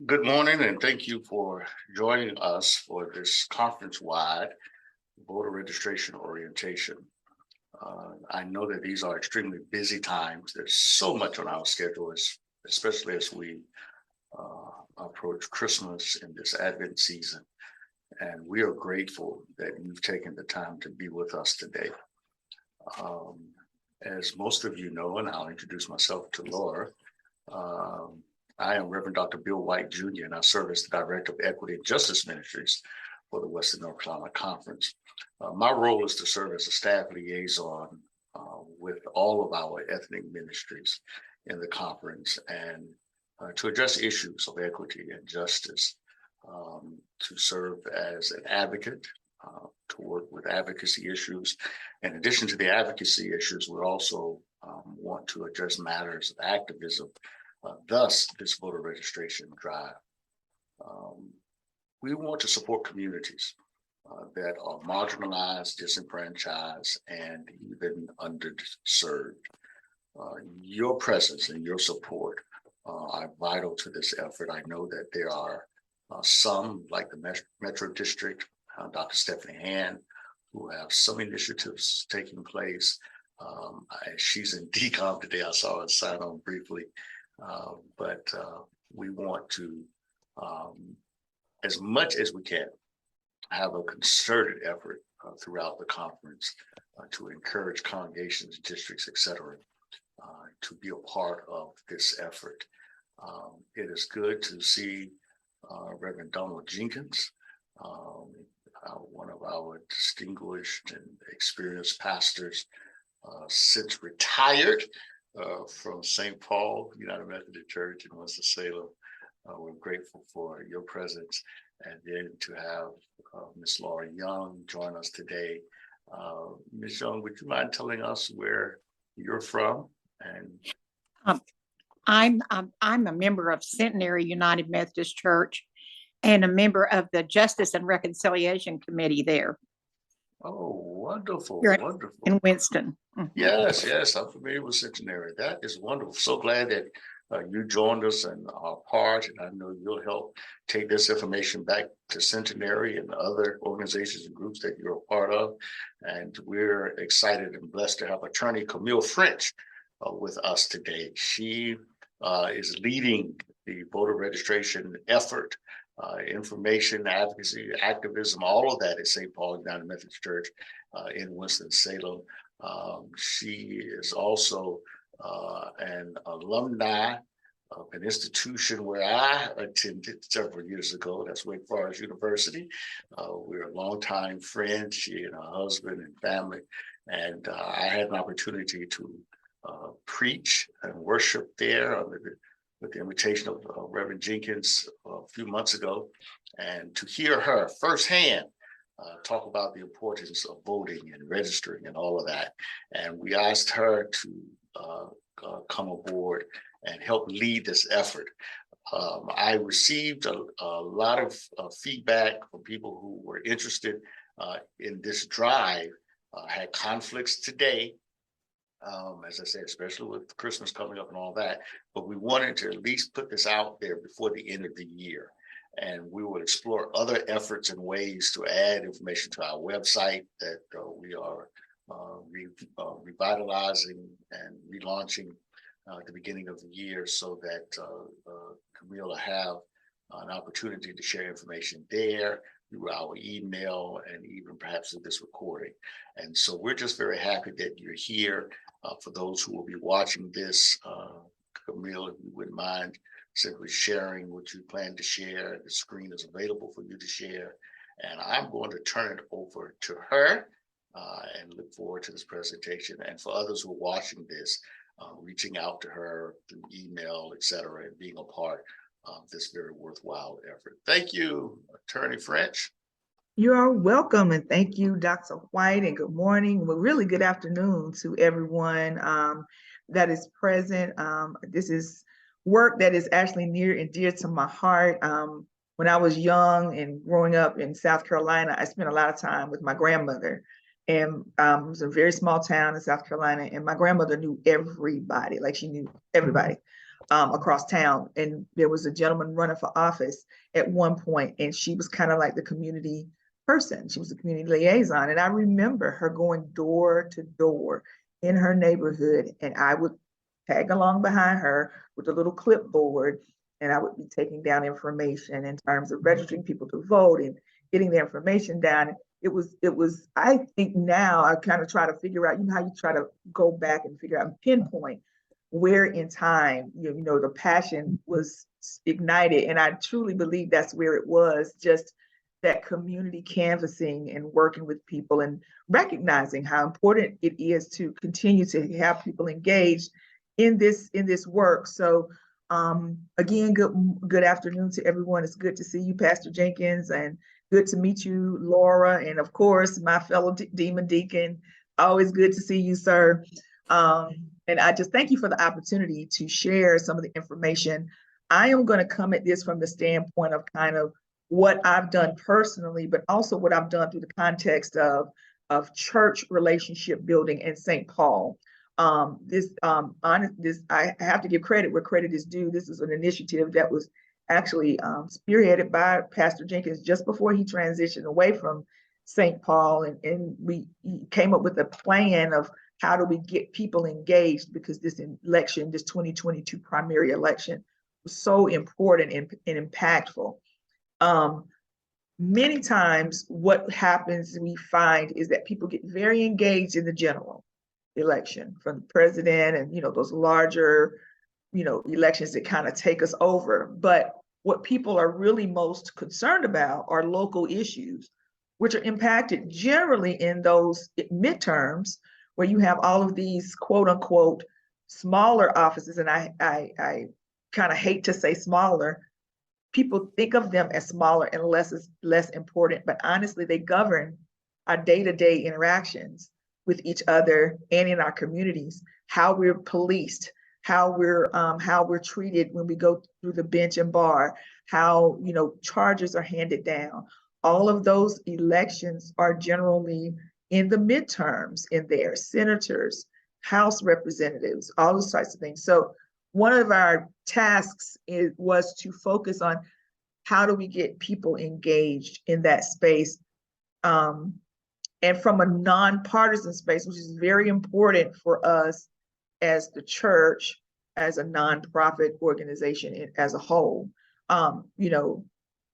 Good morning, and thank you for joining us for this conference-wide voter registration orientation. I know that these are extremely busy times. There's so much on our schedule, especially as we approach Christmas in this Advent season. And we are grateful that you've taken the time to be with us today. As most of you know, and I'll introduce myself to Laura, I am Reverend Dr. Bill White Jr., and I serve as the Director of Equity and Justice Ministries for the Western North Carolina Conference. My role is to serve as a staff liaison with all of our ethnic ministries in the conference and to address issues of equity and justice, to serve as an advocate, to work with advocacy issues. In addition to the advocacy issues, we also want to address matters of activism, thus this voter registration drive. We want to support communities that are marginalized, disenfranchised, and even underserved. Your presence and your support are vital to this effort. I know that there are some, like the Metro District, Dr. Stephanie Hand, who have some initiatives taking place. She's in DCOM today. I saw her sign on briefly, but we want to, as much as we can, have a concerted effort throughout the conference to encourage congregations, districts, et cetera, to be a part of this effort. It is good to see Reverend Donald Jenkins, one of our distinguished and experienced pastors, since retired from St. Paul United Methodist Church in Winston-Salem. We're grateful for your presence, and then to have Ms. Laura Young join us today. Ms. Young, would you mind telling us where you're from? And I'm a member of Centenary United Methodist Church and a member of the Justice and Reconciliation Committee there. Oh, wonderful, Here wonderful. in Winston. Yes, I'm familiar with Centenary. That is wonderful. So glad that you joined us and are part, and I know you'll help take this information back to Centenary and other organizations and groups that you're a part of. And we're excited and blessed to have Attorney Camille French with us today. She is leading the voter registration effort, information, advocacy, activism, all of that at St. Paul United Methodist Church in Winston-Salem. She is also an alumni of an institution where I attended several years ago. That's Wake Forest University. We're a longtime friend, she and her husband and family. And I had an opportunity to preach and worship there with the invitation of Reverend Jenkins a few months ago, and to hear her firsthand talk about the importance of voting and registering and all of that. And we asked her to come aboard and help lead this effort. I received a lot of feedback from people who were interested in this drive, had conflicts today, as I said, especially with Christmas coming up and all that, but we wanted to at least put this out there before the end of the year. And we will explore other efforts and ways to add information to our website that we are revitalizing and relaunching at the beginning of the year, so that Camille will have an opportunity to share information there through our email and even perhaps through this recording. And so we're just very happy that you're here. For those who will be watching this, Camille, if you wouldn't mind simply sharing what you plan to share. The screen is available for you to share. And I'm going to turn it over to her and look forward to this presentation. And for others who are watching this, reaching out to her through email, et cetera, and being a part of this very worthwhile effort. Thank you, Attorney French. You are welcome, and thank you, Dr. White, and good morning. Well, really good afternoon to everyone that is present. This is work that is actually near and dear to my heart. When I was young and growing up in South Carolina, I spent a lot of time with my grandmother. And it was a very small town in South Carolina, and my grandmother knew everybody, like she knew everybody across town. And there was a gentleman running for office at one point, and she was kind of like the community person. She was a community liaison. And I remember her going door to door in her neighborhood, and I would tag along behind her with a little clipboard, and I would be taking down information in terms of registering people to vote and getting the information down. I think now I kind of try to figure out, how you try to go back and figure out and pinpoint where in time, the passion was ignited. And I truly believe that's where it was, just that community canvassing and working with people and recognizing how important it is to continue to have people engaged in this work. So again, good afternoon to everyone. It's good to see you, Pastor Jenkins, and good to meet you, Laura, and of course, my fellow Demon Deacon. Always good to see you, sir. And I just thank you for the opportunity to share some of the information. I am going to come at this from the standpoint of kind of what I've done personally, but also what I've done through the context of church relationship building in St. Paul. I have to give credit where credit is due. This is an initiative that was actually spearheaded by Pastor Jenkins just before he transitioned away from St. Paul. And we came up with a plan of how do we get people engaged, because this election, this 2022 primary election, was so important and impactful. Many times what happens, we find, is that people get very engaged in the general election from the president and, those larger, elections that kind of take us over. But what people are really most concerned about are local issues, which are impacted generally in those midterms where you have all of these quote unquote smaller offices. And I kind of hate to say smaller. People think of them as smaller and less important, but honestly, they govern our day-to-day interactions with each other and in our communities, how we're policed, how we're treated when we go through the bench and bar, how charges are handed down. All of those elections are generally in the midterms in there, senators, House representatives, all those types of things. So one of our tasks was to focus on how do we get people engaged in that space, and from a nonpartisan space, which is very important for us as the church, as a nonprofit organization as a whole.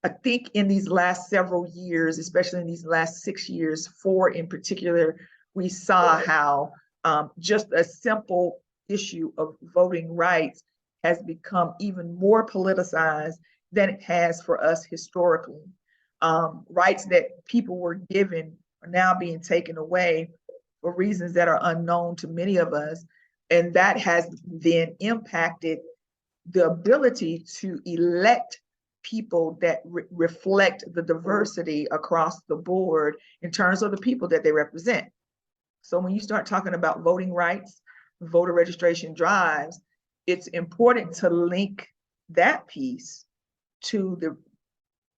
I think in these last several years, especially in these last 6 years, 4 in particular, we saw how just a simple issue of voting rights has become even more politicized than it has for us historically. Rights that people were given are now being taken away for reasons that are unknown to many of us. And that has then impacted the ability to elect people that reflect the diversity across the board in terms of the people that they represent. So when you start talking about voting rights, voter registration drives, it's important to link that piece to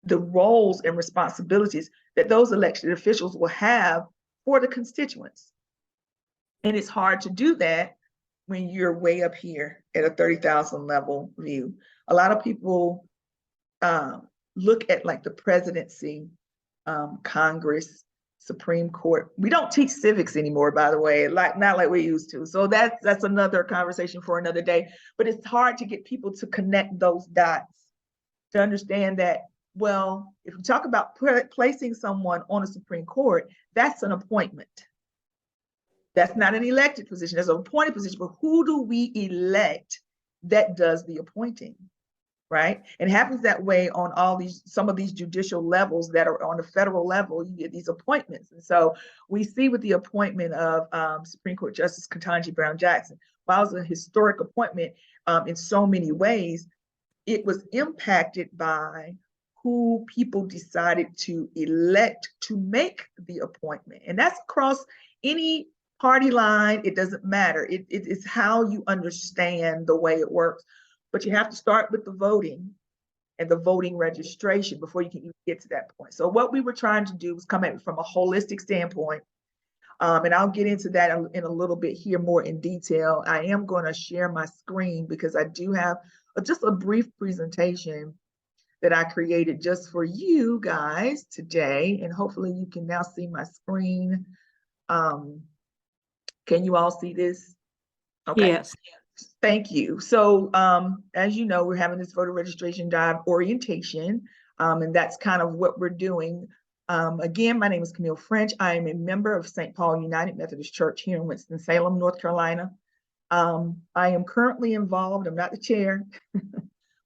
the roles and responsibilities that those elected officials will have for the constituents. And it's hard to do that when you're way up here at a 30,000 level view. A lot of people look at like the presidency, Congress, Supreme Court. We don't teach civics anymore, by the way, not like we used to. So that's another conversation for another day. But it's hard to get people to connect those dots to understand that, well, if we talk about placing someone on a Supreme Court, that's an appointment. That's not an elected position, that's an appointed position. But who do we elect that does the appointing? Right? And it happens that way on some of these judicial levels that are on the federal level. You get these appointments. And so we see with the appointment of Supreme Court Justice Ketanji Brown Jackson, while it was a historic appointment in so many ways, it was impacted by who people decided to elect to make the appointment. And that's across any party line. It doesn't matter. It's how you understand the way it works. But you have to start with the voting and the voting registration before you can even get to that point. So what we were trying to do was come at it from a holistic standpoint And I'll get into that in a little bit here more in detail. I am going to share my screen because I do have just a brief presentation that I created just for you guys today. And hopefully you can now see my screen. Can you all see this? Okay. Yes. Thank you. So as you know, we're having this voter registration drive orientation, and that's kind of what we're doing. Again, my name is Camille French. I am a member of St. Paul United Methodist Church here in Winston-Salem, North Carolina. I am currently involved, I'm not the chair,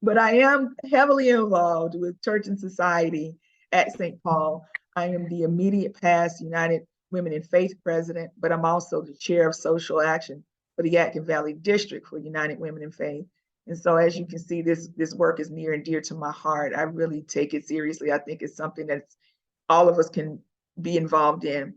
but I am heavily involved with Church and Society at St. Paul. I am the immediate past United Women in Faith president, but I'm also the chair of social action for the Yadkin Valley District for United Women in Faith. And so as you can see, this work is near and dear to my heart. I really take it seriously. I think it's something that's all of us can be involved in.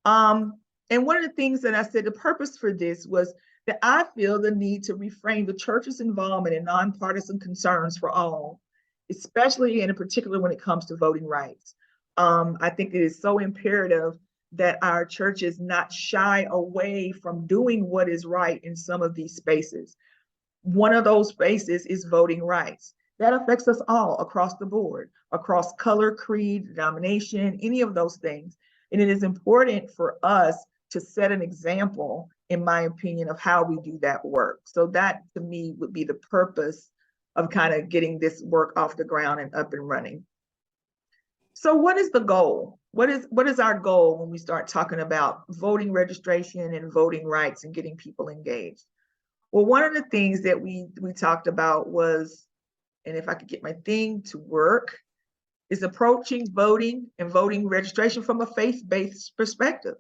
And one of the things that I said, the purpose for this was that I feel the need to reframe the church's involvement in nonpartisan concerns for all, especially and in particular when it comes to voting rights. I think it is so imperative that our churches not shy away from doing what is right in some of these spaces. One of those spaces is voting rights. That affects us all across the board, across color, creed, denomination, any of those things. And it is important for us to set an example, in my opinion, of how we do that work. So that to me would be the purpose of kind of getting this work off the ground and up and running. So what is the goal? What is our goal when we start talking about voting registration and voting rights and getting people engaged? Well, one of the things that we talked about was, and if I could get my thing to work, is approaching voting and voting registration from a faith-based perspective.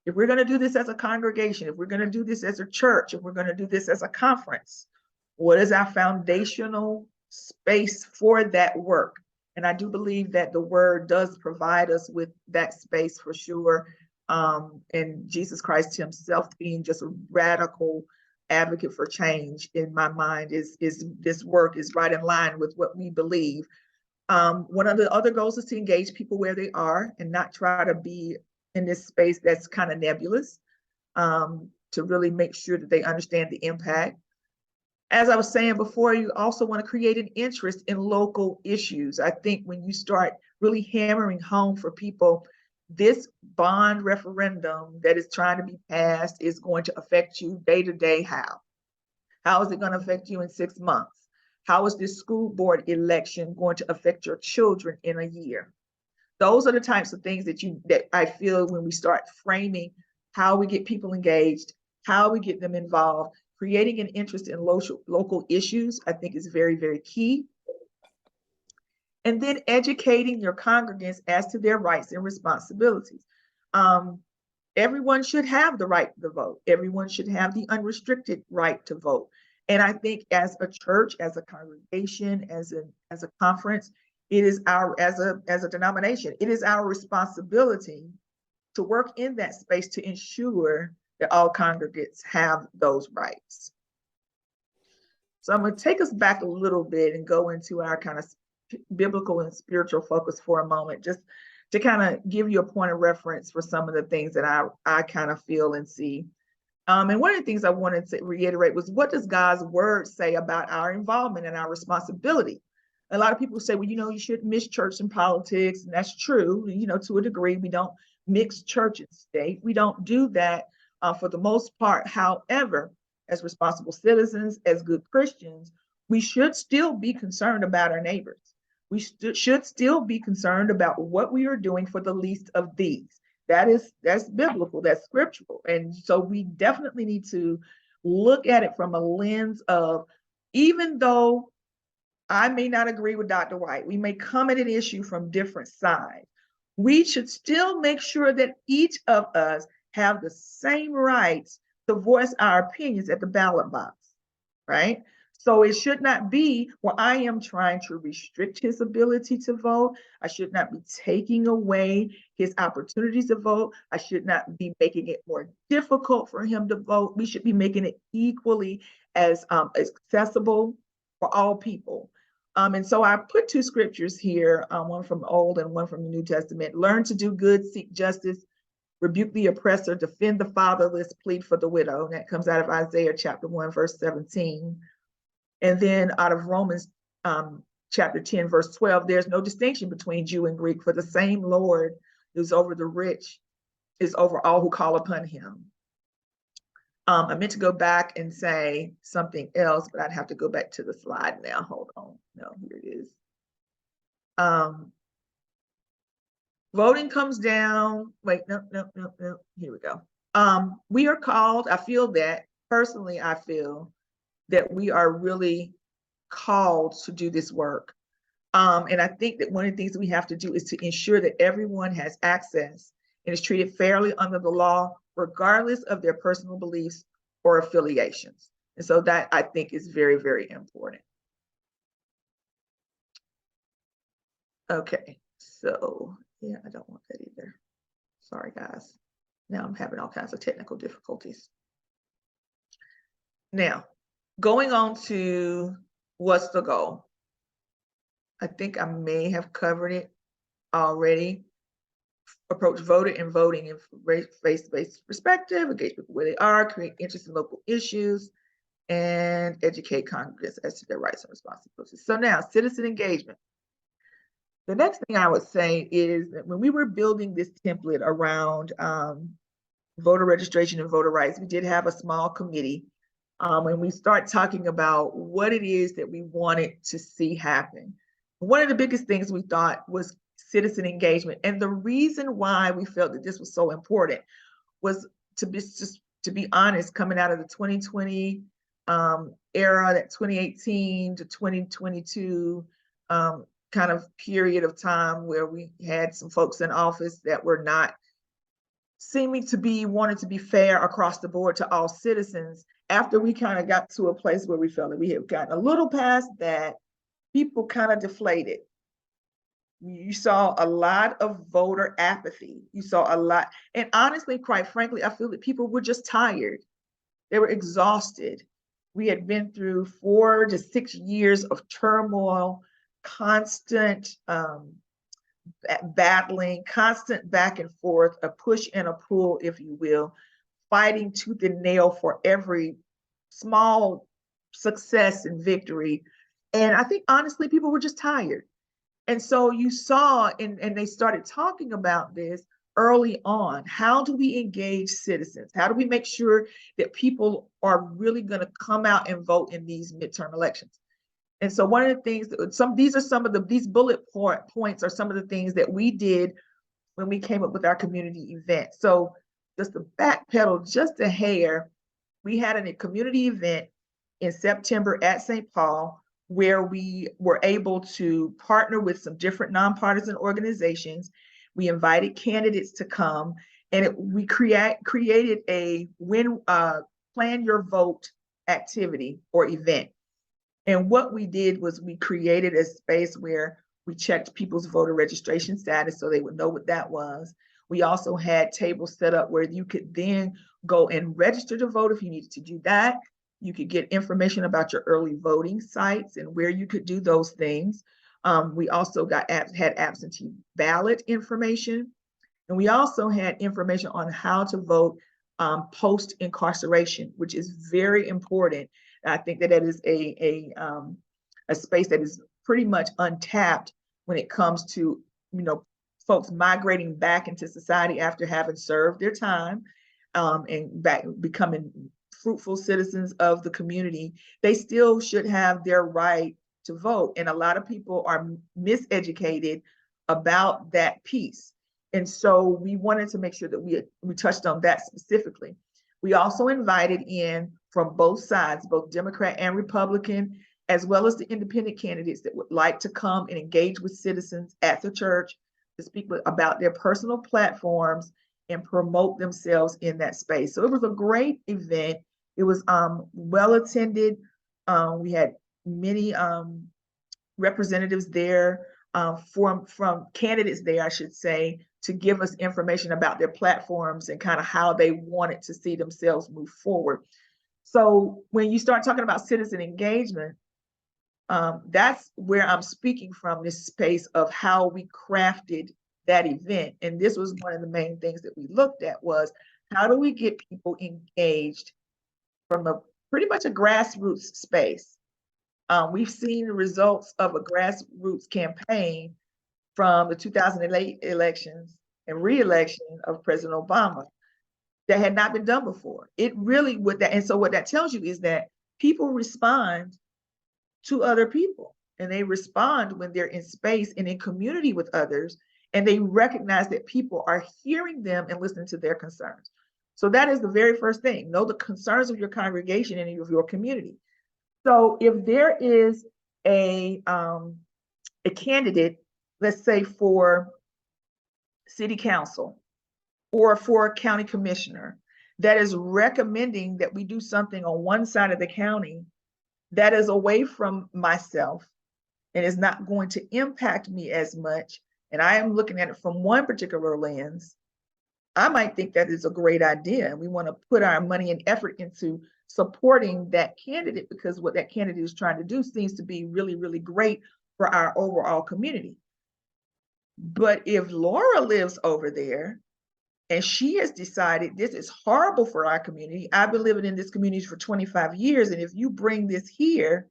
If we're going to do this as a congregation, if we're going to do this as a church, if we're going to do this as a conference, what is our foundational space for that work? And I do believe that the word does provide us with that space for sure. And Jesus Christ himself being just a radical advocate for change in my mind is this work is right in line with what we believe. One of the other goals is to engage people where they are and not try to be in this space that's kind of nebulous, to really make sure that they understand the impact. As I was saying before, you also want to create an interest in local issues. I think when you start really hammering home for people, this bond referendum that is trying to be passed is going to affect you day to day. How is it going to affect you in 6 months? How is this school board election going to affect your children in a year? Those are the types of things that I feel when we start framing how we get people engaged, how we get them involved. Creating an interest in local issues, I think, is very, very key. And then educating your congregants as to their rights and responsibilities. Everyone should have the right to vote. Everyone should have the unrestricted right to vote. And I think as a church, as a congregation, as a conference, it is as a denomination, it is our responsibility to work in that space to ensure that all congregants have those rights. So I'm going to take us back a little bit and go into our kind of biblical and spiritual focus for a moment, just to kind of give you a point of reference for some of the things that I kind of feel and see. And one of the things I wanted to reiterate was, what does God's word say about our involvement and our responsibility? A lot of people say, well, you shouldn't mix church and politics, and that's true. To a degree, we don't mix church and state. We don't do that for the most part. However, as responsible citizens, as good Christians, we should still be concerned about our neighbors. We should still be concerned about what we are doing for the least of these. That's biblical, that's scriptural. And so we definitely need to look at it from a lens of, even though I may not agree with Dr. White, we may come at an issue from different sides, we should still make sure that each of us have the same rights to voice our opinions at the ballot box, right? So it should not be where I am trying to restrict his ability to vote. I should not be taking away his opportunities to vote. I should not be making it more difficult for him to vote. We should be making it equally as accessible for all people. And so I put two scriptures here, one from Old and one from the New Testament. Learn to do good, seek justice, rebuke the oppressor, defend the fatherless, plead for the widow. And that comes out of Isaiah chapter 1, verse 17. And then out of Romans chapter 10, verse 12, there's no distinction between Jew and Greek, for the same Lord who's over the rich is over all who call upon him. I meant to go back and say something else, but I'd have to go back to the slide now. Hold on. No, here it is. Voting comes down. Wait, no. Here we go. We are called, I feel that, personally, I feel that we are really called to do this work. And I think that one of the things that we have to do is to ensure that everyone has access and is treated fairly under the law, regardless of their personal beliefs or affiliations. And so that, I think, is very, very important. Okay, so yeah, I don't want that either. Sorry, guys. Now I'm having all kinds of technical difficulties. Now, going on to what's the goal? I think I may have covered it already. Approach voter and voting in faith-based perspective, engage people where they are, create interest in local issues, and educate congregants as to their rights and responsibilities. So now, citizen engagement. The next thing I would say is that when we were building this template around voter registration and voter rights, we did have a small committee, and we start talking about what it is that we wanted to see happen. One of the biggest things we thought was citizen engagement. And the reason why we felt that this was so important was to be honest, coming out of the 2020 era, that 2018 to 2022 kind of period of time where we had some folks in office that were not seeming to be wanted to be fair across the board to all citizens. After we kind of got to a place where we felt that we had gotten a little past that, people kind of deflated. You saw a lot of voter apathy. You saw a lot, and honestly, quite frankly, I feel that people were just tired. They were exhausted. We had been through 4 to 6 years of turmoil, constant battling, constant back and forth, a push and a pull, if you will, fighting tooth and nail for every small success and victory. And I think, honestly, people were just tired. And so you saw, and they started talking about this early on. How do we engage citizens? How do we make sure that people are really going to come out and vote in these midterm elections? And so one of the things that these bullet points are some of the things that we did when we came up with our community event. So just to backpedal just a hair, we had a community event in September at St. Paul, where we were able to partner with some different nonpartisan organizations. We invited candidates to come, and we created a plan your vote activity or event. And what we did was we created a space where we checked people's voter registration status so they would know what that was. We also had tables set up where you could then go and register to vote if you needed to do that. You could get information about your early voting sites and where you could do those things. We also had absentee ballot information. And we also had information on how to vote post-incarceration, which is very important. I think that is a space that is pretty much untapped when it comes to, folks migrating back into society after having served their time and back becoming fruitful citizens of the community. They still should have their right to vote. And a lot of people are miseducated about that piece. And so we wanted to make sure that we touched on that specifically. We also invited in from both sides, both Democrat and Republican, as well as the independent candidates that would like to come and engage with citizens at the church to speak about their personal platforms and promote themselves in that space. So it was a great event. It was well attended. We had many representatives there from candidates there, I should say, to give us information about their platforms and kind of how they wanted to see themselves move forward. So when you start talking about citizen engagement, that's where I'm speaking from, this space of how we crafted that event. And this was one of the main things that we looked at was how do we get people engaged from a pretty much a grassroots space. We've seen the results of a grassroots campaign from the 2008 elections and re-election of President Obama that had not been done before. It really would that, and so what that tells you is that people respond to other people, and they respond when they're in space and in community with others, and they recognize that people are hearing them and listening to their concerns. So that is the very first thing. Know the concerns of your congregation and of your community. So if there is a candidate, let's say for city council or for a county commissioner that is recommending that we do something on one side of the county that is away from myself and is not going to impact me as much, and I am looking at it from one particular lens, I might think that is a great idea. And we want to put our money and effort into supporting that candidate because what that candidate is trying to do seems to be really, really great for our overall community. But if Laura lives over there and she has decided this is horrible for our community, I've been living in this community for 25 years, and if you bring this here,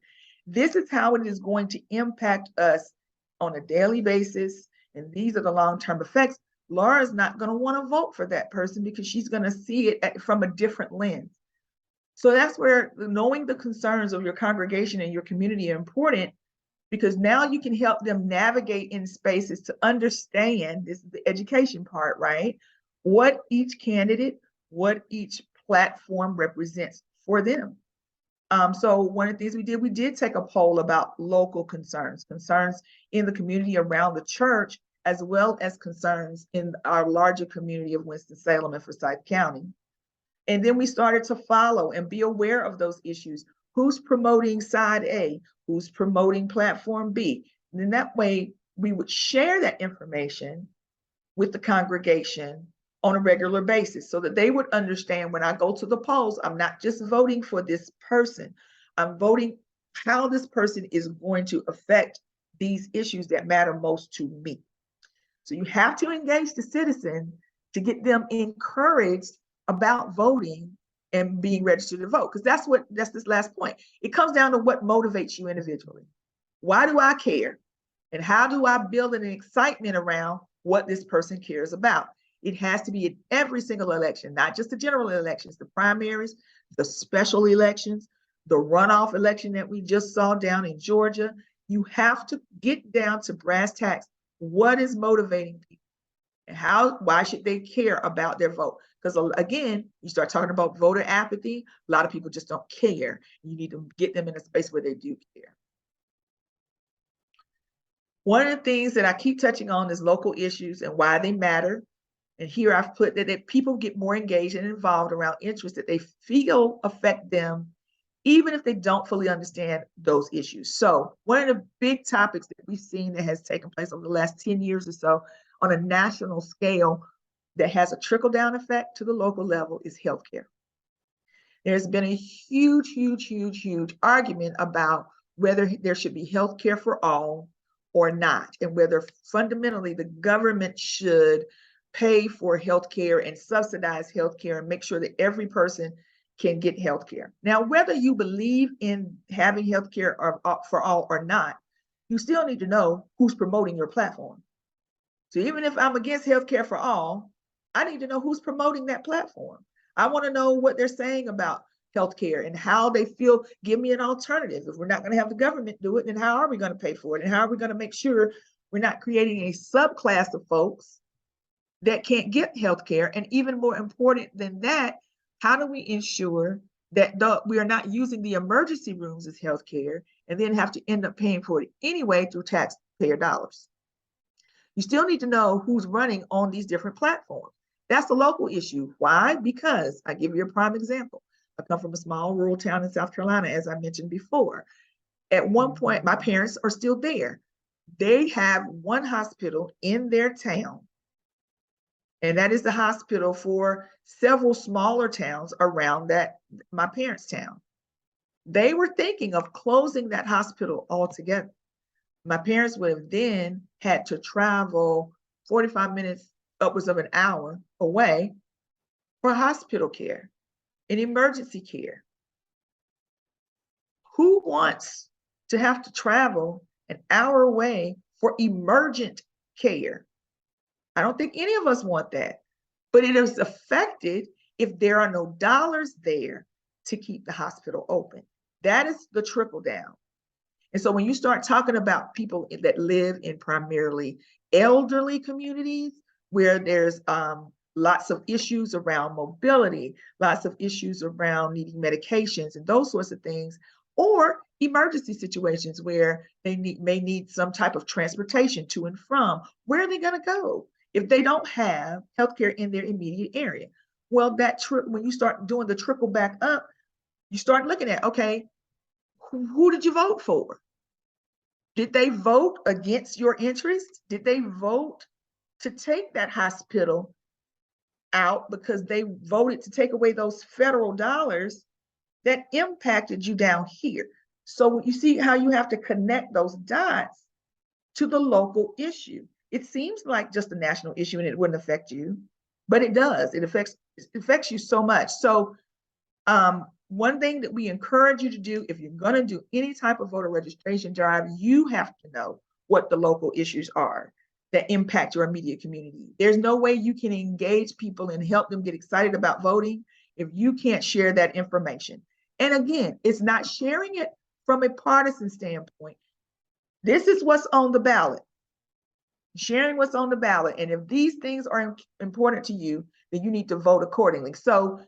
this is how it is going to impact us on a daily basis, and these are the long-term effects. Laura's not going to want to vote for that person because she's going to see it from a different lens. So that's where knowing the concerns of your congregation and your community are important, because now you can help them navigate in spaces to understand, this is the education part, right? What each candidate, what each platform represents for them. So one of the things we did take a poll about local concerns in the community around the church, as well as concerns in our larger community of Winston-Salem and Forsyth County. And then we started to follow and be aware of those issues. Who's promoting side A? Who's promoting platform B? And in that way, we would share that information with the congregation on a regular basis so that they would understand when I go to the polls, I'm not just voting for this person. I'm voting how this person is going to affect these issues that matter most to me. So you have to engage the citizen to get them encouraged about voting and being registered to vote. Because that's this last point. It comes down to what motivates you individually. Why do I care? And how do I build an excitement around what this person cares about? It has to be in every single election, not just the general elections, the primaries, the special elections, the runoff election that we just saw down in Georgia. You have to get down to brass tacks. What is motivating people? And why should they care about their vote? Because again, you start talking about voter apathy, a lot of people just don't care. You need to get them in a space where they do care. One of the things that I keep touching on is local issues and why they matter. And here I've put that people get more engaged and involved around interests that they feel affect them, even if they don't fully understand those issues. So one of the big topics that we've seen that has taken place over the last 10 years or so on a national scale that has a trickle-down effect to the local level is healthcare. There's been a huge, huge, huge, huge argument about whether there should be healthcare for all or not, and whether fundamentally the government should pay for healthcare and subsidize healthcare and make sure that every person can get healthcare. Now, whether you believe in having healthcare for all or not, you still need to know who's promoting your platform. So even if I'm against healthcare for all, I need to know who's promoting that platform. I want to know what they're saying about healthcare and how they feel. Give me an alternative. If we're not going to have the government do it, then how are we going to pay for it? And how are we going to make sure we're not creating a subclass of folks that can't get healthcare? And even more important than that, how do we ensure that we are not using the emergency rooms as healthcare and then have to end up paying for it anyway through taxpayer dollars? You still need to know who's running on these different platforms. That's a local issue. Why? Because I give you a prime example. I come from a small rural town in South Carolina, as I mentioned before. At one point, my parents are still there. They have one hospital in their town, and that is the hospital for several smaller towns around my parents' town. They were thinking of closing that hospital altogether. My parents would have then had to travel 45 minutes, upwards of an hour away for hospital care and emergency care. Who wants to have to travel an hour away for emergent care? I don't think any of us want that, but it is affected if there are no dollars there to keep the hospital open. That is the trickle down. And so when you start talking about people that live in primarily elderly communities where there's lots of issues around mobility, lots of issues around needing medications and those sorts of things, or emergency situations where they may need some type of transportation to and from, where are they going to go if they don't have healthcare in their immediate area? Well, when you start doing the trickle back up, you start looking at, okay, who did you vote for? Did they vote against your interest? Did they vote to take that hospital out because they voted to take away those federal dollars that impacted you down here? So you see how you have to connect those dots to the local issue. It seems like just a national issue and it wouldn't affect you, but it does. It affects you so much. So one thing that we encourage you to do, if you're going to do any type of voter registration drive, you have to know what the local issues are that impact your immediate community. There's no way you can engage people and help them get excited about voting if you can't share that information. And again, it's not sharing it from a partisan standpoint. This is what's on the ballot. Sharing what's on the ballot. And if these things are important to you, then you need to vote accordingly. So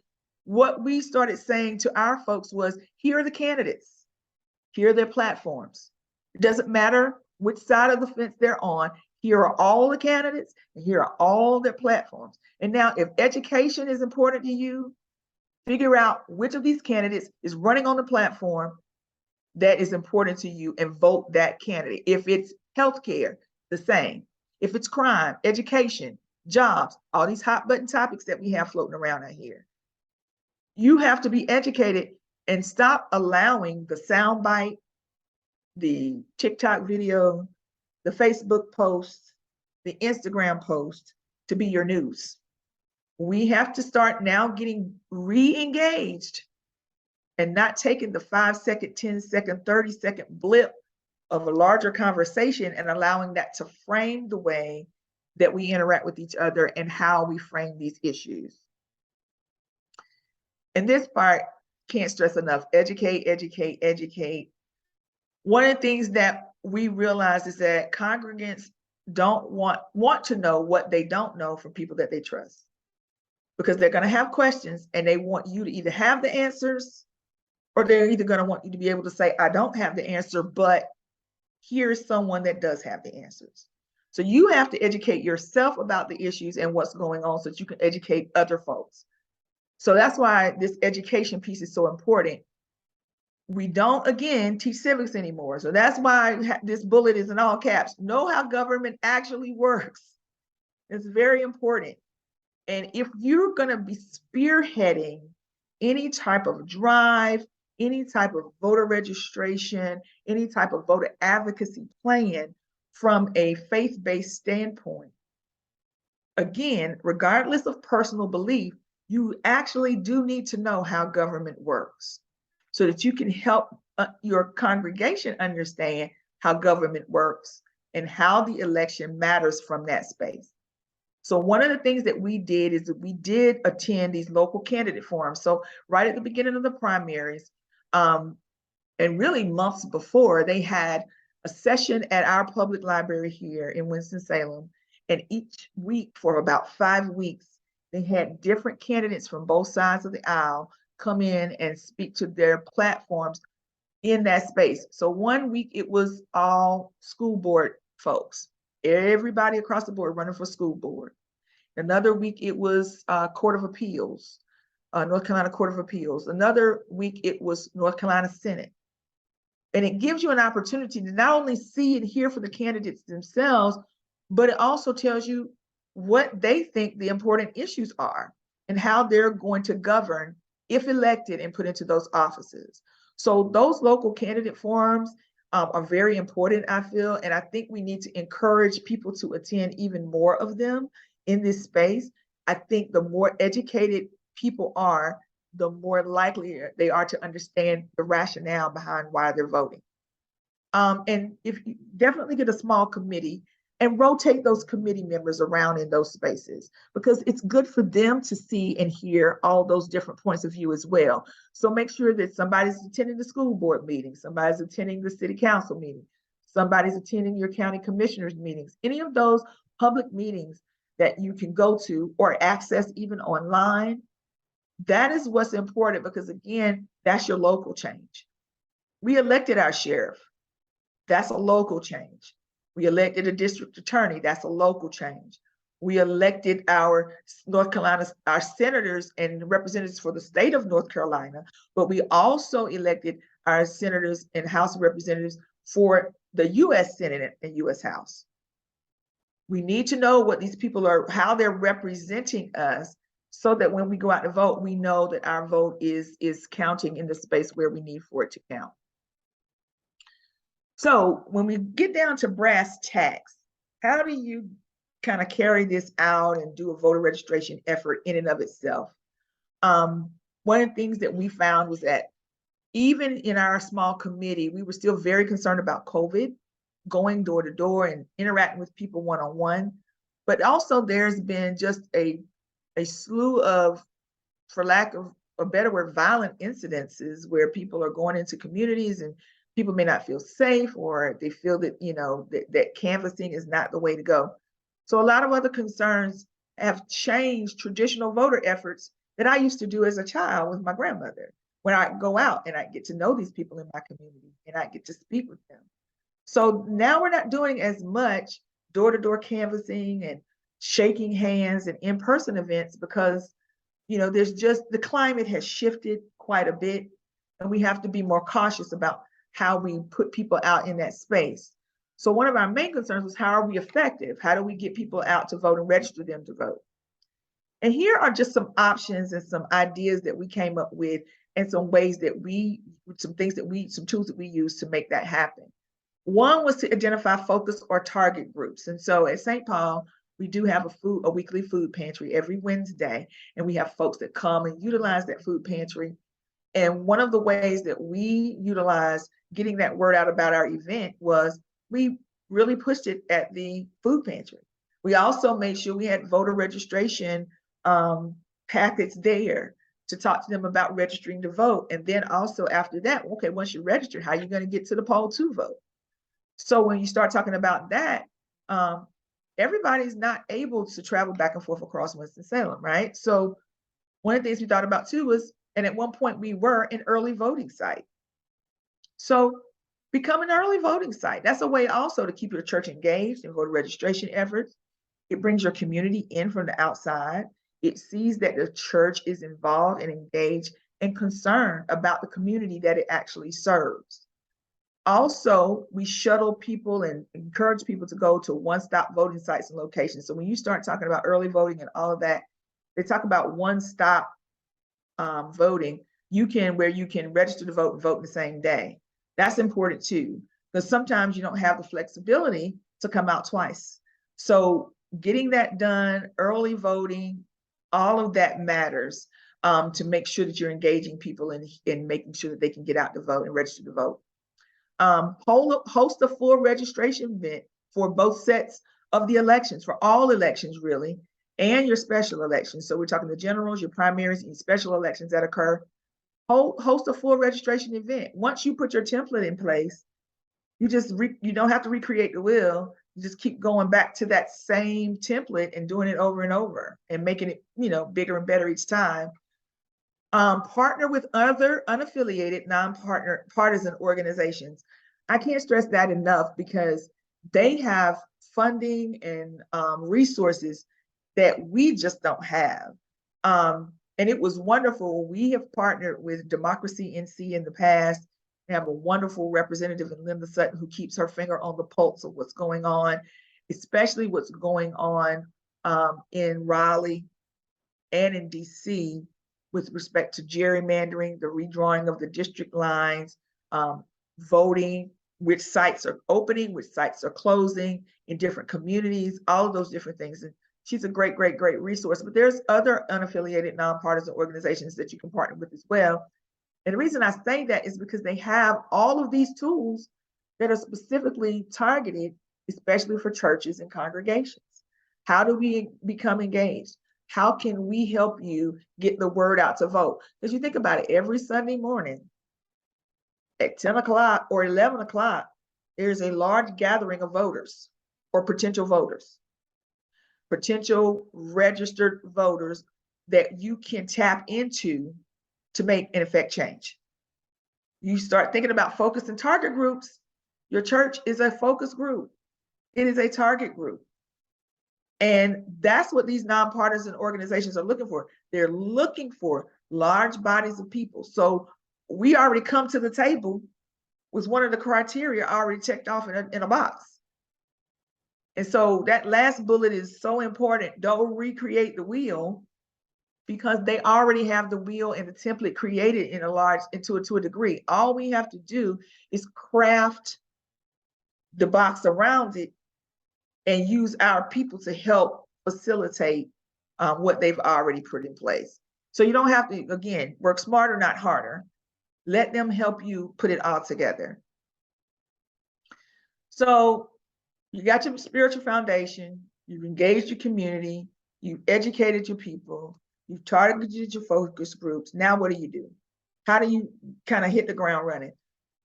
what we started saying to our folks was, here are the candidates. Here are their platforms. It doesn't matter which side of the fence they're on. Here are all the candidates, and here are all their platforms. And now, if education is important to you, figure out which of these candidates is running on the platform that is important to you and vote that candidate. If it's healthcare, the same. If it's crime, education, jobs, all these hot button topics that we have floating around out here. You have to be educated and stop allowing the soundbite, the TikTok video, the Facebook post, the Instagram post to be your news. We have to start now getting re-engaged and not taking the 5-second, 10-second, 30-second blip of a larger conversation and allowing that to frame the way that we interact with each other and how we frame these issues. And this part, can't stress enough, educate, educate, educate. One of the things that we realize is that congregants don't want to know what they don't know from people that they trust, because they're going to have questions and they want you to either have the answers, or they're either going to want you to be able to say, I don't have the answer, but here's someone that does have the answers. So you have to educate yourself about the issues and what's going on so that you can educate other folks. So that's why this education piece is so important. We don't, again, teach civics anymore. So that's why this bullet is in all caps. Know how government actually works. It's very important. And if you're going to be spearheading any type of drive, any type of voter registration, any type of voter advocacy plan from a faith-based standpoint, again, regardless of personal belief, you actually do need to know how government works so that you can help your congregation understand how government works and how the election matters from that space. So one of the things that we did is that we did attend these local candidate forums. So right at the beginning of the primaries, and really months before, they had a session at our public library here in Winston-Salem. And each week for about 5 weeks, they had different candidates from both sides of the aisle come in and speak to their platforms in that space. So one week it was all school board folks, everybody across the board running for school board. Another week it was Court of Appeals, North Carolina Court of Appeals. Another week it was North Carolina Senate. And it gives you an opportunity to not only see and hear from the candidates themselves, but it also tells you what they think the important issues are and how they're going to govern if elected and put into those offices. So those local candidate forums are very important, I feel. And I think we need to encourage people to attend even more of them in this space. I think the more educated people are, the more likely they are to understand the rationale behind why they're voting. And if you definitely get a small committee and rotate those committee members around in those spaces, because it's good for them to see and hear all those different points of view as well. So make sure that somebody's attending the school board meeting, somebody's attending the city council meeting, somebody's attending your county commissioners meetings, any of those public meetings that you can go to or access even online. That is what's important, because again, that's your local change. We elected our sheriff. That's a local change. We elected a district attorney. That's a local change. We elected our North Carolina, our senators and representatives for the state of North Carolina, but we also elected our senators and House of Representatives for the US Senate and US House. We need to know what these people are, how they're representing us, so that when we go out to vote, we know that our vote is counting in the space where we need for it to count. So when we get down to brass tacks, how do you kind of carry this out and do a voter registration effort in and of itself? One of the things that we found was that even in our small committee, we were still very concerned about COVID, going door to door and interacting with people one-on-one. But also there's been just a slew of, for lack of a better word, violent incidences where people are going into communities and people may not feel safe, or they feel that, you know, that canvassing is not the way to go. So a lot of other concerns have changed traditional voter efforts that I used to do as a child with my grandmother, when I go out and I get to know these people in my community and I get to speak with them. So now we're not doing as much door-to-door canvassing and shaking hands and in-person events, because, you know, there's just, the climate has shifted quite a bit, and we have to be more cautious about how we put people out in that space. So one of our main concerns was, how are we effective? How do we get people out to vote and register them to vote? And here are just some options and some ideas that we came up with, and some ways that some tools that we use to make that happen. One was to identify focus or target groups. And so at St. Paul, we do have a weekly food pantry every Wednesday, and we have folks that come and utilize that food pantry. And one of the ways that we utilize getting that word out about our event was, we really pushed it at the food pantry. We also made sure we had voter registration packets there to talk to them about registering to vote. And then also after that, okay, once you register, how are you going to get to the poll to vote? So when you start talking about that, everybody's not able to travel back and forth across Winston-Salem, right? So one of the things we thought about too was, and at one point we were an early voting site. So become an early voting site. That's a way also to keep your church engaged in voter registration efforts. It brings your community in from the outside. It sees that the church is involved and engaged and concerned about the community that it actually serves. Also, we shuttle people and encourage people to go to one-stop voting sites and locations. So when you start talking about early voting and all of that, they talk about one-stop voting. Where you can register to vote and vote in the same day. That's important too, because sometimes you don't have the flexibility to come out twice. So getting that done, early voting, all of that matters, to make sure that you're engaging people in making sure that they can get out to vote and register to vote. Host a full registration event for both sets of the elections, for all elections really, and your special elections. So we're talking the generals, your primaries, and special elections that occur. Host a full registration event. Once you put your template in place, you don't have to recreate the wheel. You just keep going back to that same template and doing it over and over and making it, you know, bigger and better each time. Partner with other unaffiliated, partisan organizations. I can't stress that enough, because they have funding and resources that we just don't have. And it was wonderful. We have partnered with Democracy NC in the past. We have a wonderful representative in Linda Sutton who keeps her finger on the pulse of what's going on, especially what's going on in Raleigh and in DC with respect to gerrymandering, the redrawing of the district lines, voting, which sites are opening, which sites are closing in different communities, all of those different things. And she's a great, great, great resource. But there's other unaffiliated, nonpartisan organizations that you can partner with as well. And the reason I say that is because they have all of these tools that are specifically targeted, especially for churches and congregations. How do we become engaged? How can we help you get the word out to vote? Because you think about it, every Sunday morning at 10 o'clock or 11 o'clock, there's a large gathering of voters or potential registered voters that you can tap into to make and affect change. You start thinking about focus and target groups. Your church is a focus group. It is a target group. And that's what these nonpartisan organizations are looking for. They're looking for large bodies of people. So we already come to the table with one of the criteria already checked off in a box. And so that last bullet is so important. Don't recreate the wheel, because they already have the wheel and the template created in to a degree. All we have to do is craft the box around it and use our people to help facilitate what they've already put in place. So you don't have to, again, work smarter, not harder. Let them help you put it all together. So you got your spiritual foundation, you've engaged your community, you've educated your people, you've targeted your focus groups. Now what do? How do you kind of hit the ground running?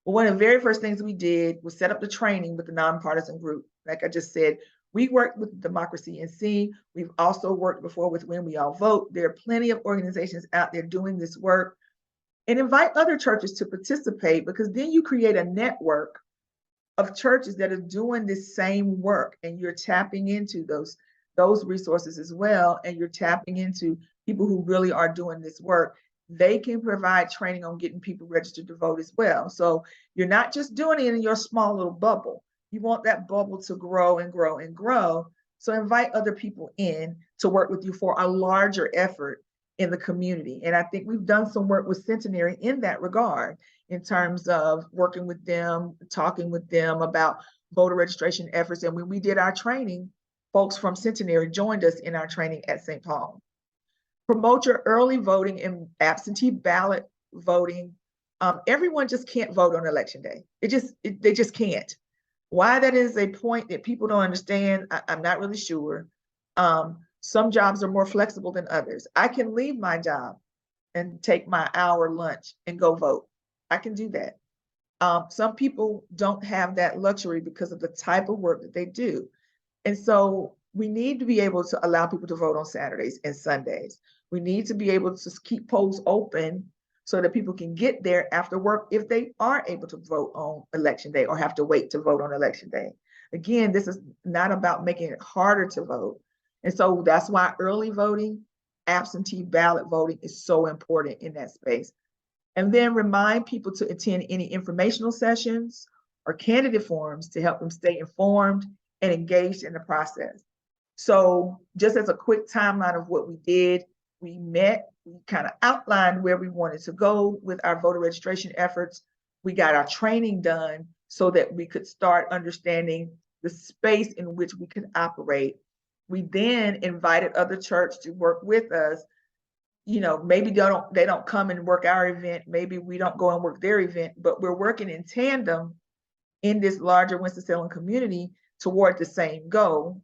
Well, one of the very first things we did was set up the training with the nonpartisan group. Like I just said, we worked with Democracy NC. We've also worked before with When We All Vote. There are plenty of organizations out there doing this work. And invite other churches to participate, because then you create a network of churches that are doing this same work, and you're tapping into those resources as well, and you're tapping into people who really are doing this work. They can provide training on getting people registered to vote as well. So you're not just doing it in your small little bubble. You want that bubble to grow and grow and grow. So invite other people in to work with you for a larger effort in the community. And I think we've done some work with Centenary in that regard, in terms of working with them, talking with them about voter registration efforts. And when we did our training, folks from Centenary joined us in our training at St. Paul. Promote your early voting and absentee ballot voting. Everyone just can't vote on election day. They just can't. Why that is a point that people don't understand, I'm not really sure. Some jobs are more flexible than others. I can leave my job and take my hour lunch and go vote. I can do that. Some people don't have that luxury because of the type of work that they do. And so we need to be able to allow people to vote on Saturdays and Sundays. We need to be able to keep polls open so that people can get there after work if they are able to vote on election day or have to wait to vote on election day. Again, this is not about making it harder to vote. And so that's why early voting, absentee ballot voting is so important in that space. And then remind people to attend any informational sessions or candidate forums to help them stay informed and engaged in the process. So just as a quick timeline of what we did, we met, we kind of outlined where we wanted to go with our voter registration efforts. We got our training done so that we could start understanding the space in which we could operate. We then invited other churches to work with us. You know, maybe they don't come and work our event. Maybe we don't go and work their event, but we're working in tandem in this larger Winston-Salem community toward the same goal.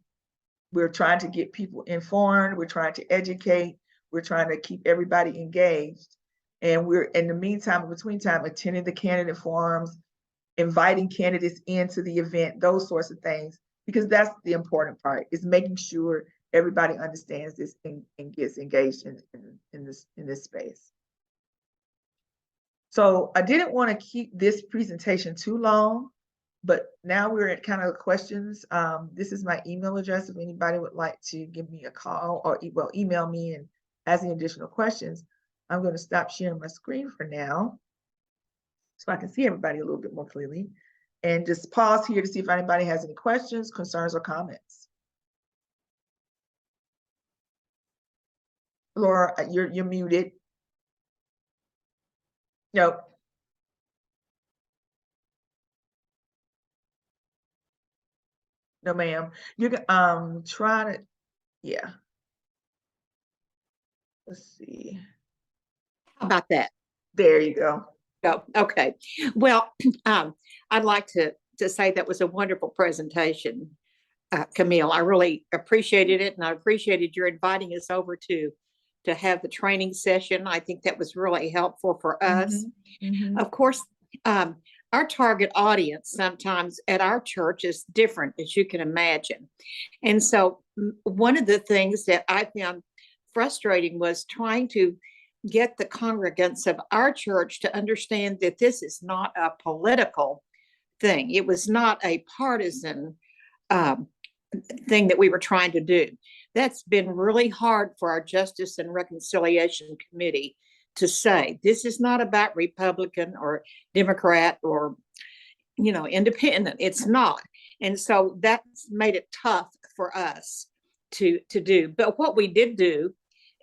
We're trying to get people informed. We're trying to educate. We're trying to keep everybody engaged. And we're, in the meantime, in between time, attending the candidate forums, inviting candidates into the event, those sorts of things, because that's the important part, is making sure everybody understands this and gets engaged in this space. So I didn't want to keep this presentation too long, but now we're at kind of questions. This is my email address if anybody would like to give me a call or email me and ask any additional questions. I'm going to stop sharing my screen for now so I can see everybody a little bit more clearly, and just pause here to see if anybody has any questions, concerns, or comments. Laura, you're muted. No. No, ma'am. You can try to, yeah. Let's see. How about that? There you go. Oh, okay. Well, I'd like to say that was a wonderful presentation, Camille. I really appreciated it, and I appreciated your inviting us over to have the training session. I think that was really helpful for us. Of course, um, our target audience sometimes at our church is different, as you can imagine. And so, one of the things that I found frustrating was trying to get the congregants of our church to understand that this is not a political thing. It was not a partisan um, thing that we were trying to do. That's been really hard for our Justice and Reconciliation Committee to say. This is not about Republican or Democrat or, independent. It's not. And so that's made it tough for us to do. But what we did do,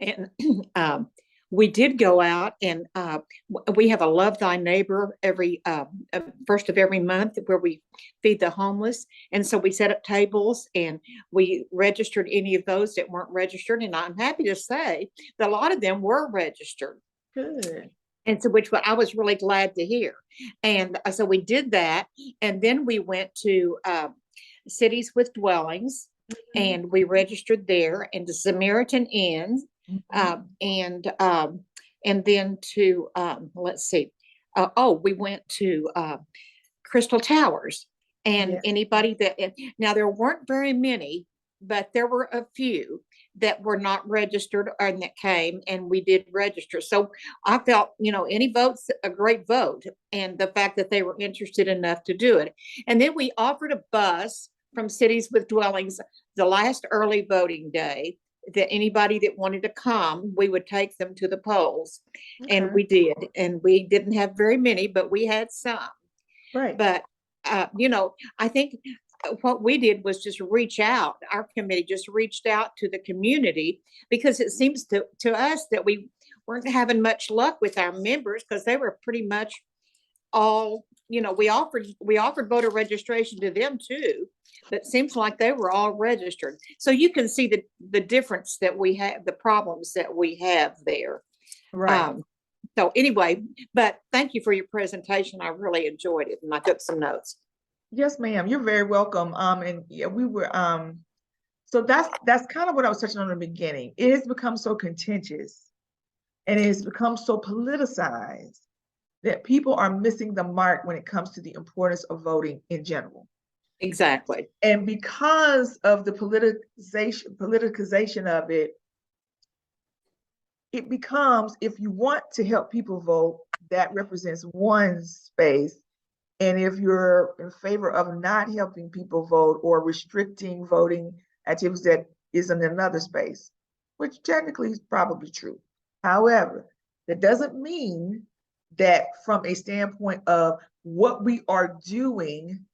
and we did go out and we have a Love Thy Neighbor every first of every month where we feed the homeless. And so we set up tables and we registered any of those that weren't registered. And I'm happy to say that a lot of them were registered. Good. And so, which I was really glad to hear. And so we did that. And then we went to cities with dwellings and we registered there, and the Samaritan Inn. And then to let's see, we went to Crystal Towers, and anybody that now there weren't very many, but there were a few that were not registered and that came, and we did register. So I felt, any vote's a great vote, and the fact that they were interested enough to do it. And then we offered a bus from cities with dwellings the last early voting day, that anybody that wanted to come, we would take them to the polls. And we did. And we didn't have very many, but we had some. Right. But, I think what we did was just reach out. Our committee just reached out to the community, because it seems to us that we weren't having much luck with our members, because they were pretty much all, we offered voter registration to them too, but it seems like they were all registered. So you can see the difference that we have, the problems that we have there. Right. So anyway, but thank you for your presentation. I really enjoyed it, and I took some notes. Yes, ma'am. You're very welcome. And yeah, we were so that's kind of what I was touching on in the beginning. It has become so contentious and it has become so politicized that people are missing the mark when it comes to the importance of voting in general. Exactly. And because of the politicization of it, it becomes, if you want to help people vote, that represents one space. And if you're in favor of not helping people vote or restricting voting activities, that is in another space, which technically is probably true. However, that doesn't mean that from a standpoint of what we are doing,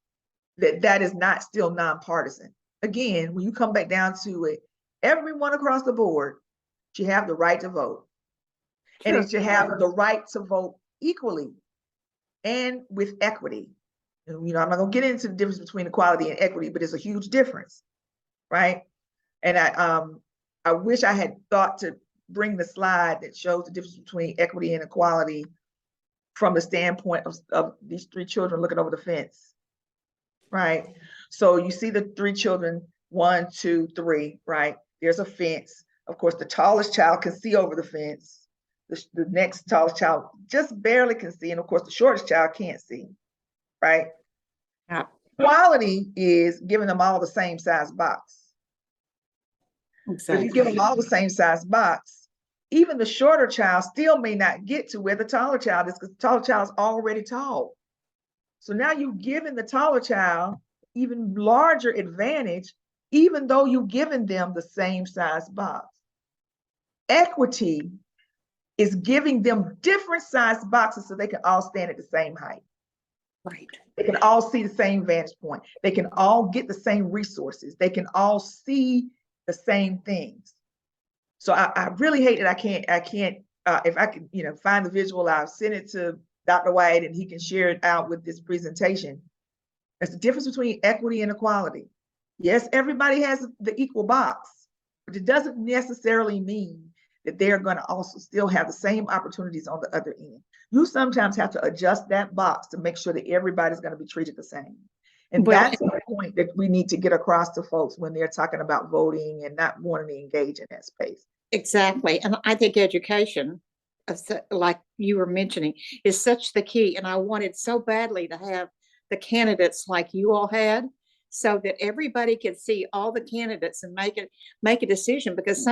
that is not still nonpartisan. Again, when you come back down to it, everyone across the board should have the right to vote. Sure. And it should have the right to vote equally and with equity. And, I'm not gonna get into the difference between equality and equity, but it's a huge difference, right? And I wish I had thought to bring the slide that shows the difference between equity and equality from the standpoint of these three children looking over the fence, right? So you see the three children, 1, 2, 3, right? There's a fence. Of course, the tallest child can see over the fence. The next tallest child just barely can see. And of course, the shortest child can't see, right? Yeah. Equality is giving them all the same size box. Exactly. If you give them all the same size box, even the shorter child still may not get to where the taller child is, because the taller child is already tall. So now you've given the taller child even larger advantage, even though you've given them the same size box. Equity is giving them different size boxes so they can all stand at the same height. Right. They can all see the same vantage point. They can all get the same resources. They can all see the same things. So I really hate that I can't, if I can, find the visual, I'll send it to Dr. White and he can share it out with this presentation. That's the difference between equity and equality. Yes, everybody has the equal box, but it doesn't necessarily mean that they're going to also still have the same opportunities on the other end. You sometimes have to adjust that box to make sure that everybody's going to be treated the same. And Well, that's the point that we need to get across to folks when they're talking about voting and not wanting to engage in that space. exactly. And I think education, like you were mentioning, is such the key. And I wanted so badly to have the candidates like you all had, so that everybody could see all the candidates and make a decision, because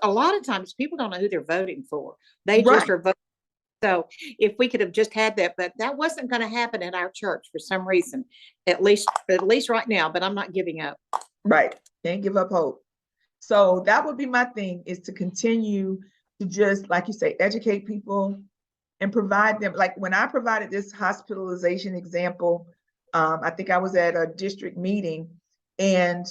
a lot of times people don't know who they're voting for. They just Right, are voting. So if we could have just had that, but that wasn't going to happen at our church for some reason, at least right now, but I'm not giving up. right. Can't give up hope. So that would be my thing, is to continue to just, like you say, educate people and provide them. Like when I provided this hospitalization example, I think I was at a district meeting, and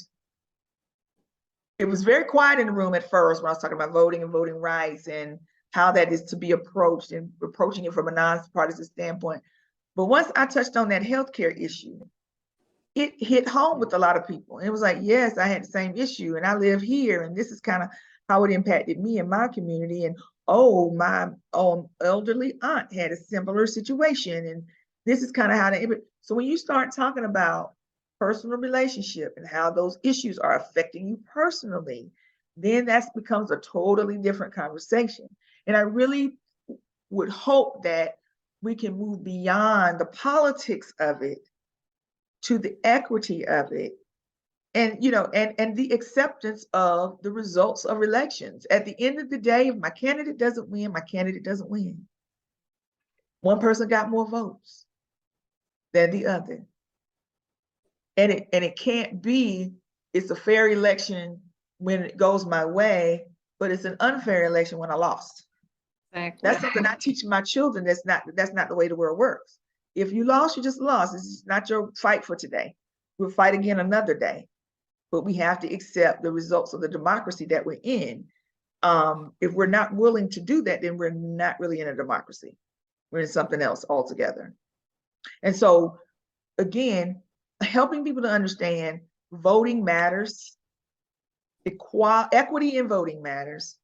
it was very quiet in the room at first when I was talking about voting and voting rights and how that is to be approached, and approaching it from a nonpartisan standpoint. But once I touched on that healthcare issue, it hit home with a lot of people. And it was like, yes, I had the same issue, and I live here, and this is kind of how it impacted me in my community. And oh, my elderly aunt had a similar situation, and this is kind of how they. So when you start talking about personal relationship and how those issues are affecting you personally, then that becomes a totally different conversation. And I really would hope that we can move beyond the politics of it to the equity of it, and and the acceptance of the results of elections. At the end of the day, if my candidate doesn't win, my candidate doesn't win. One person got more votes than the other, and it can't be it's a fair election when it goes my way, but it's an unfair election when I lost. Exactly. That's something I teach my children. That's not the way the world works. If you lost, you just lost. It's not your fight for today. We'll fight again another day. But we have to accept the results of the democracy that we're in. If we're not willing to do that, then we're not really in a democracy. We're in something else altogether. And so, again, helping people to understand voting matters, equity in voting matters,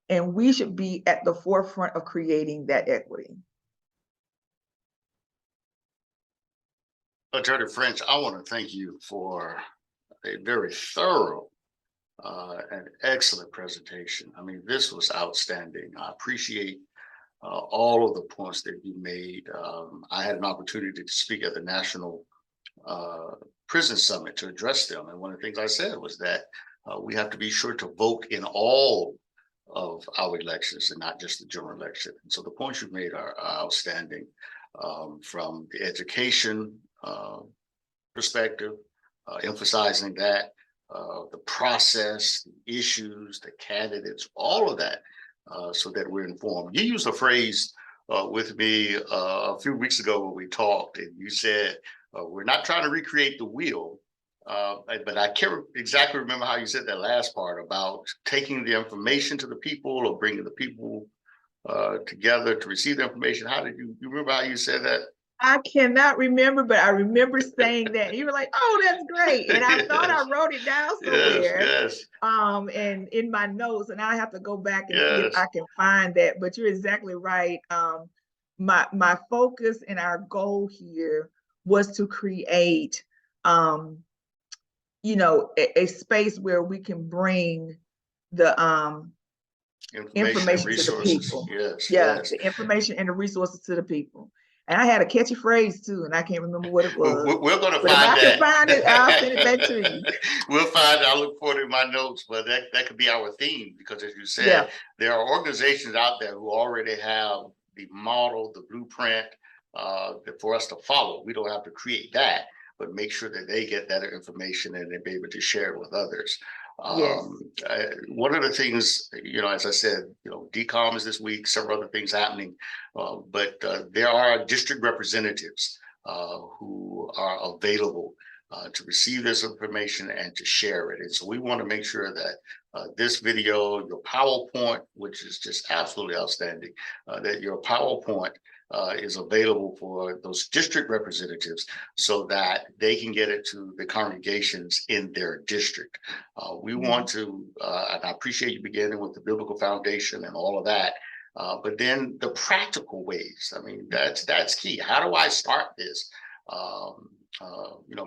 and we should be at the forefront of creating that equity. Attorney French, I want to thank you for a very thorough and excellent presentation. I mean, this was outstanding. I appreciate all of the points that you made. I had an opportunity to speak at the National Prison Summit to address them. And one of the things I said was that we have to be sure to vote in all of our elections and not just the general election. And so the points you made are outstanding, from the education perspective, emphasizing that, the process, the issues, the candidates, all of that, so that we're informed. You used a phrase with me a few weeks ago when we talked, and you said, we're not trying to recreate the wheel, but I can't exactly remember how you said that last part about taking the information to the people or bringing the people together to receive the information. How did you remember how you said that? I cannot remember, but I remember saying that. You were like, "Oh, that's great," and I thought I wrote it down somewhere. Yes. And in my notes, and I have to go back and see if Yes. I can find that. But you're exactly right. My focus and our goal here was to create, a space where we can bring the information to the people. Yes. Yeah, Yes. the information and the resources to the people. And I had a catchy phrase too, and I can't remember what it was. We're going to But if find I that. can find it, I'll send it back to you. We'll find it. I'll look for it in my notes, but that could be our theme, because as you said, Yeah. there are organizations out there who already have the model, the blueprint for us to follow. We don't have to create that, but make sure that they get that information and they'll be able to share it with others. Yes. One of the things, as I said, DCOM is this week, several other things happening, but there are district representatives who are available to receive this information and to share it. And so we want to make sure that this video, your PowerPoint, which is just absolutely outstanding, that your PowerPoint is available for those district representatives so that they can get it to the congregations in their district. We want to, and I appreciate you beginning with the biblical foundation and all of that, but then the practical ways. I mean, that's key. How do I start this?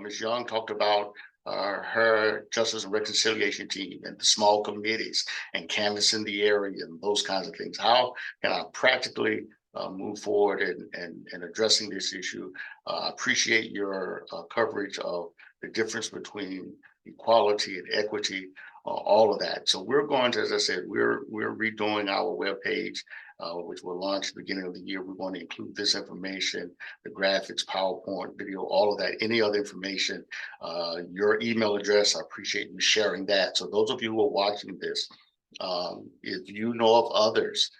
Ms. Young talked about her Justice and Reconciliation team and the small committees and canvassing the area and those kinds of things. How can I practically move forward in addressing this issue? Appreciate your coverage of the difference between equality and equity, all of that. So we're going to, as I said, we're redoing our webpage, which will launch at the beginning of the year. We want to include this information, the graphics, PowerPoint, video, all of that, any other information, your email address. I appreciate you sharing that. So those of you who are watching this, if you know of others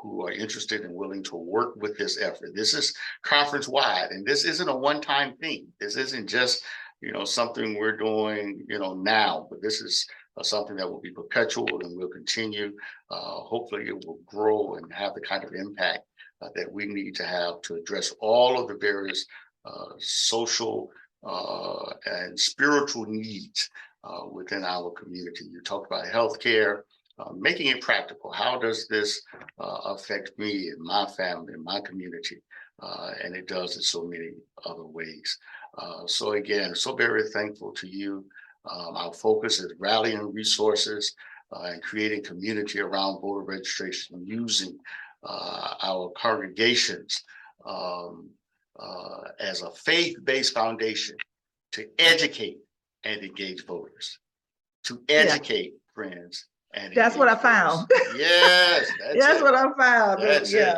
who are interested and willing to work with this effort, this is conference-wide, and this isn't a one-time thing. This isn't just, something we're doing, now, but this is something that will be perpetual and will continue. Hopefully it will grow and have the kind of impact that we need to have to address all of the various social and spiritual needs within our community. You talked about healthcare, making it practical. How does this affect me and my family and my community? And it does in so many other ways. So again, so very thankful to you. Our focus is rallying resources and creating community around voter registration, using our congregations as a faith-based foundation to educate and engage voters, to educate friends. And that's what I found. Yes, that's what I found. That's it.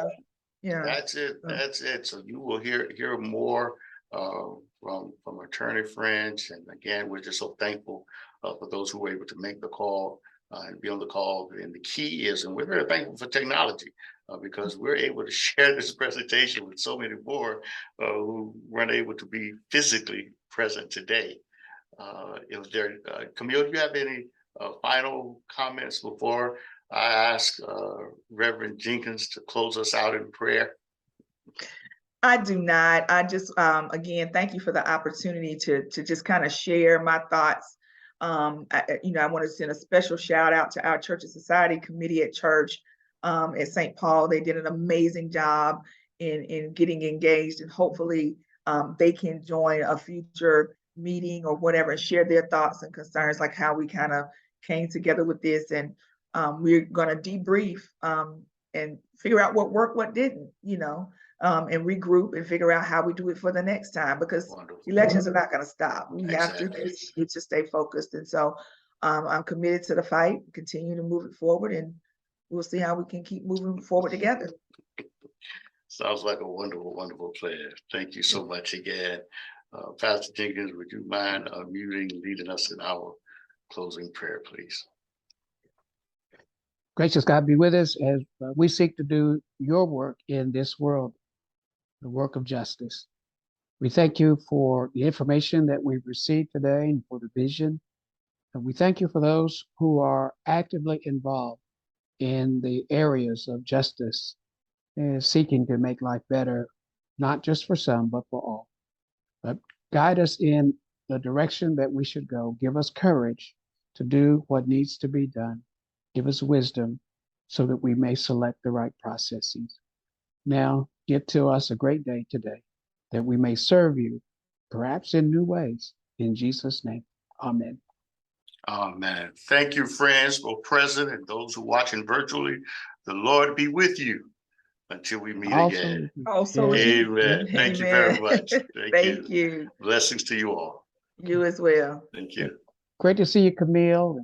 Yeah, that's it. That's it. So you will hear more from Attorney French, and again, we're just so thankful for those who were able to make the call and be on the call. And the key is, and we're very thankful for technology because we're able to share this presentation with so many more who weren't able to be physically present today. Camille, do you have any final comments before I ask Reverend Jenkins to close us out in prayer? I do not. I just, again, thank you for the opportunity to just kind of share my thoughts. I want to send a special shout out to our Church and Society Committee at church at St. Paul. They did an amazing job in getting engaged, and hopefully they can join a future meeting or whatever and share their thoughts and concerns, like how we kind of came together with this. And we're going to debrief and figure out what worked, what didn't, and regroup and figure out how we do it for the next time, because elections are not going to stop. We have to continue to stay focused. And so I'm committed to the fight, continue to move it forward, and we'll see how we can keep moving forward together. Sounds like a wonderful, wonderful plan. Thank you so much again. Pastor Jenkins, would you mind leading us in our closing prayer, please? Gracious God, be with us as we seek to do your work in this world, the work of justice. We thank you for the information that we've received today and for the vision. And we thank you for those who are actively involved in the areas of justice and seeking to make life better, not just for some, but for all. But guide us in the direction that we should go. Give us courage to do what needs to be done. Give us wisdom so that we may select the right processes. Now, give to us a great day today, that we may serve you, perhaps in new ways. In Jesus' name, amen. Amen. Thank you, friends, both present and those who are watching virtually. The Lord be with you until we meet again. Also, amen. Thank you very much. Thank you. Blessings to you all. You as well. Thank you. Great to see you, Camille.